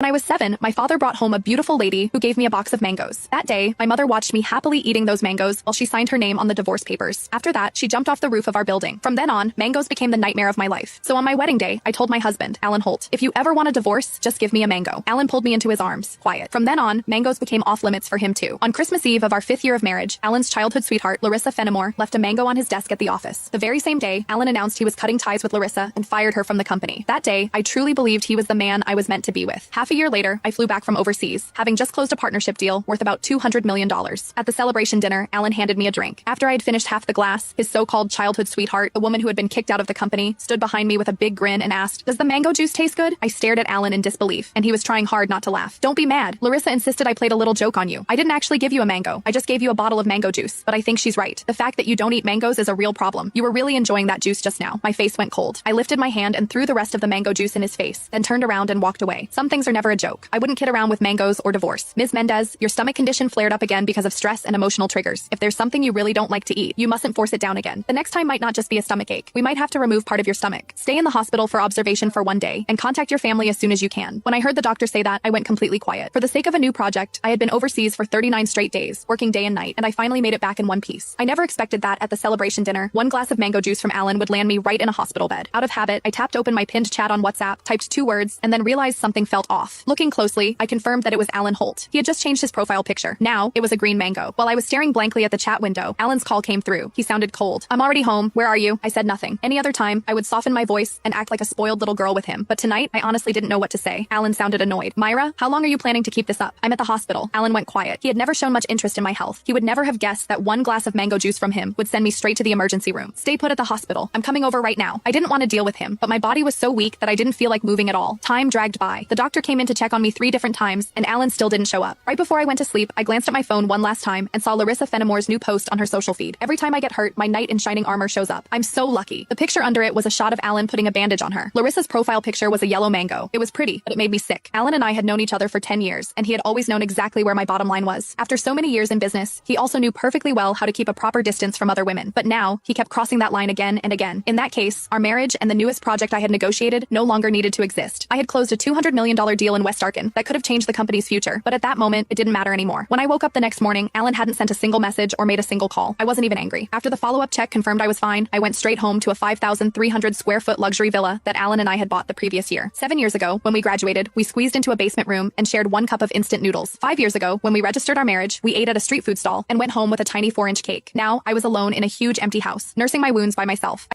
When I was 7, my father brought home a beautiful lady who gave me a box of mangoes. That day, my mother watched me happily eating those mangoes while she signed her name on the divorce papers. After that, she jumped off the roof of our building. From then on, mangoes became the nightmare of my life. So on my wedding day, I told my husband, Alan Holt, if you ever want a divorce, just give me a mango. Alan pulled me into his arms. Quiet. From then on, mangoes became off limits for him too. On Christmas Eve of our 5th year of marriage, Alan's childhood sweetheart, Larissa Fenimore, left a mango on his desk at the office. The very same day, Alan announced he was cutting ties with Larissa and fired her from the company. That day, I truly believed he was the man I was meant to be with. Half a year later, I flew back from overseas, having just closed a partnership deal worth about $200 million. At the celebration dinner, Alan handed me a drink. After I had finished half the glass, his so-called childhood sweetheart, the woman who had been kicked out of the company, stood behind me with a big grin and asked, "Does the mango juice taste good?" I stared at Alan in disbelief, and he was trying hard not to laugh. "Don't be mad. Larissa insisted I played a little joke on you. I didn't actually give you a mango. I just gave you a bottle of mango juice. But I think she's right. The fact that you don't eat mangoes is a real problem. You were really enjoying that juice just now." My face went cold. I lifted my hand and threw the rest of the mango juice in his face, then turned around and walked away. Some things are never a joke. I wouldn't kid around with mangoes or divorce. Ms. Mendez, your stomach condition flared up again because of stress and emotional triggers. If there's something you really don't like to eat, you mustn't force it down again. The next time might not just be a stomach ache. We might have to remove part of your stomach. Stay in the hospital for observation for 1 day and contact your family as soon as you can. When I heard the doctor say that, I went completely quiet. For the sake of a new project, I had been overseas for 39 straight days, working day and night, and I finally made it back in one piece. I never expected that at the celebration dinner, 1 glass of mango juice from Alan would land me right in a hospital bed. Out of habit, I tapped open my pinned chat on WhatsApp, typed 2 words, and then realized something felt off. Looking closely, I confirmed that it was Alan Holt. He had just changed his profile picture. Now, it was a green mango. While I was staring blankly at the chat window, Alan's call came through. He sounded cold. "I'm already home. Where are you?" I said nothing. Any other time, I would soften my voice and act like a spoiled little girl with him. But tonight, I honestly didn't know what to say. Alan sounded annoyed. "Myra, how long are you planning to keep this up?" "I'm at the hospital." Alan went quiet. He had never shown much interest in my health. He would never have guessed that 1 glass of mango juice from him would send me straight to the emergency room. "Stay put at the hospital. I'm coming over right now." I didn't want to deal with him, but my body was so weak that I didn't feel like moving at all. Time dragged by. The doctor came in to check on me 3 different times, and Alan still didn't show up. Right before I went to sleep, I glanced at my phone one last time and saw Larissa Fenimore's new post on her social feed. Every time I get hurt, my knight in shining armor shows up. I'm so lucky. The picture under it was a shot of Alan putting a bandage on her. Larissa's profile picture was a yellow mango. It was pretty, but it made me sick. Alan and I had known each other for 10 years, and he had always known exactly where my bottom line was. After so many years in business, he also knew perfectly well how to keep a proper distance from other women. But now, he kept crossing that line again and again. In that case, our marriage and the newest project I had negotiated no longer needed to exist. I had closed a $200 million deal in West Arkin that could have changed the company's future, but at that moment, it didn't matter anymore. When I woke up the next morning, Alan hadn't sent a single message or made a single call. I wasn't even angry. After the follow-up check confirmed I was fine, I went straight home to a 5,300 square foot luxury villa that Alan and I had bought the previous year. 7 years ago, when we graduated, we squeezed into a basement room and shared 1 cup of instant noodles. 5 years ago, when we registered our marriage, we ate at a street food stall and went home with a tiny 4-inch cake. Now, I was alone in a huge empty house, nursing my wounds by myself.